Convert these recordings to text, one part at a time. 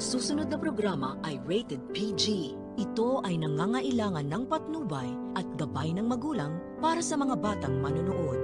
Ang susunod na programa ay rated PG. Ito ay nangangailangan ng patnubay at gabay ng magulang para sa mga batang manonood.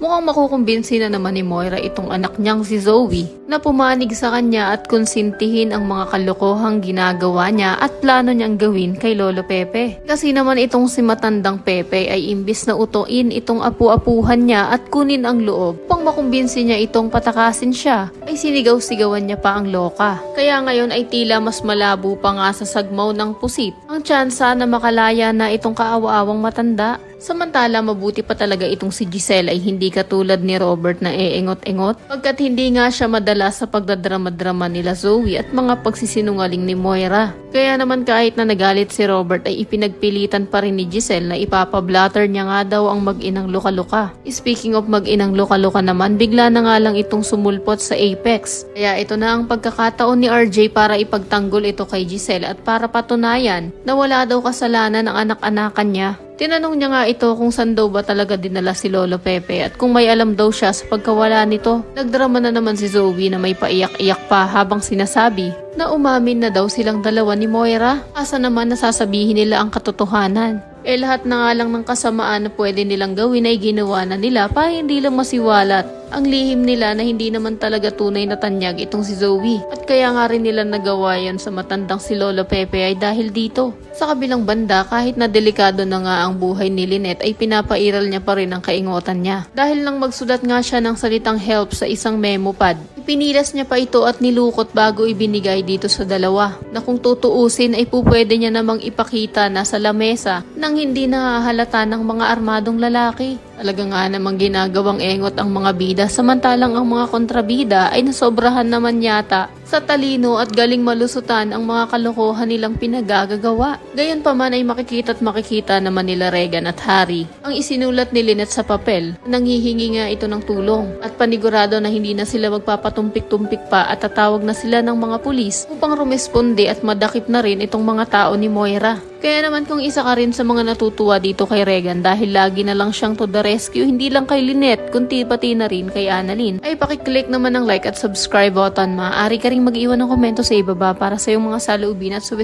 Mukhang makukumbinsi na naman ni Moira itong anak niyang si Zoe na pumanig sa kanya at konsintihin ang mga kalokohang ginagawa niya at plano niyang gawin kay Lolo Pepe. Kasi naman itong si matandang Pepe ay imbis na utuin itong apu-apuhan niya at kunin ang loob pang makumbinsi niya itong patakasin siya, ay sinigaw-sigawan niya pa ang loka. Kaya ngayon ay tila mas malabo pa nga sa sagmaw ng pusit ang tsansa na makalaya na itong kaawa-awang matanda. Samantala, mabuti pa talaga itong si Giselle ay hindi katulad ni Robert na eengot-engot pagkat hindi nga siya madala sa pagdadrama-drama nila Zoe at mga pagsisinungaling ni Moira. Kaya naman kahit na nagalit si Robert ay ipinagpilitan pa rin ni Giselle na ipapablatter niya nga daw ang mag-inang luka-luka. Speaking of mag-inang luka-luka naman, bigla na nga lang itong sumulpot sa Apex. Kaya ito na ang pagkakataon ni RJ para ipagtanggol ito kay Giselle at para patunayan na wala daw kasalanan ng anak-anakan niya. Tinanong niya nga ito kung saan daw ba talaga dinala si Lolo Pepe at kung may alam daw siya sa pagkawala nito. Nagdrama na naman si Zoe na may paiyak-iyak pa habang sinasabi na umamin na daw silang dalawa ni Moira. Asa naman nasasabihin nila ang katotohanan. Lahat na nga lang ng kasamaan na pwede nilang gawin ay ginawa na nila para hindi lang masiwalat ang lihim nila na hindi naman talaga tunay na tanyag itong si Zoe. At kaya nga rin nila nagawa yan sa matandang si Lolo Pepe ay dahil dito. Sa kabilang banda, kahit na delikado na nga ang buhay ni Lynette ay pinapairal niya pa rin ang kaingotan niya. Dahil nang magsulat nga siya ng salitang help sa isang memo pad, ipinilas niya pa ito at nilukot bago ibinigay dito sa dalawa na kung tutuusin ay pupwede niya namang ipakita na sa lamesa nang hindi nahahalata ng mga armadong lalaki. Talaga nga namang ginagawang engot ang mga bida samantalang ang mga kontrabida ay nasobrahan naman yata sa talino at galing malusutan ang mga kalokohan nilang pinagagagawa. Gayon pa man ay makikita naman nila Regan at Harry ang isinulat ni Lynette sa papel. Nanghihingi nga ito ng tulong at panigurado na hindi na sila magpapatumpik-tumpik pa at tatawag na sila ng mga pulis upang rumesponde at madakip na rin itong mga tao ni Moira. Kaya naman kung isa ka rin sa mga natutuwa dito kay Regan dahil lagi na lang siyang to the rescue, hindi lang kay Lynette kundi pati na rin kay Annalyn, ay pakiclick naman ng like at subscribe button. Maaari ka ring mag-iwan ng komento sa ibaba para sa iyong mga saloobin at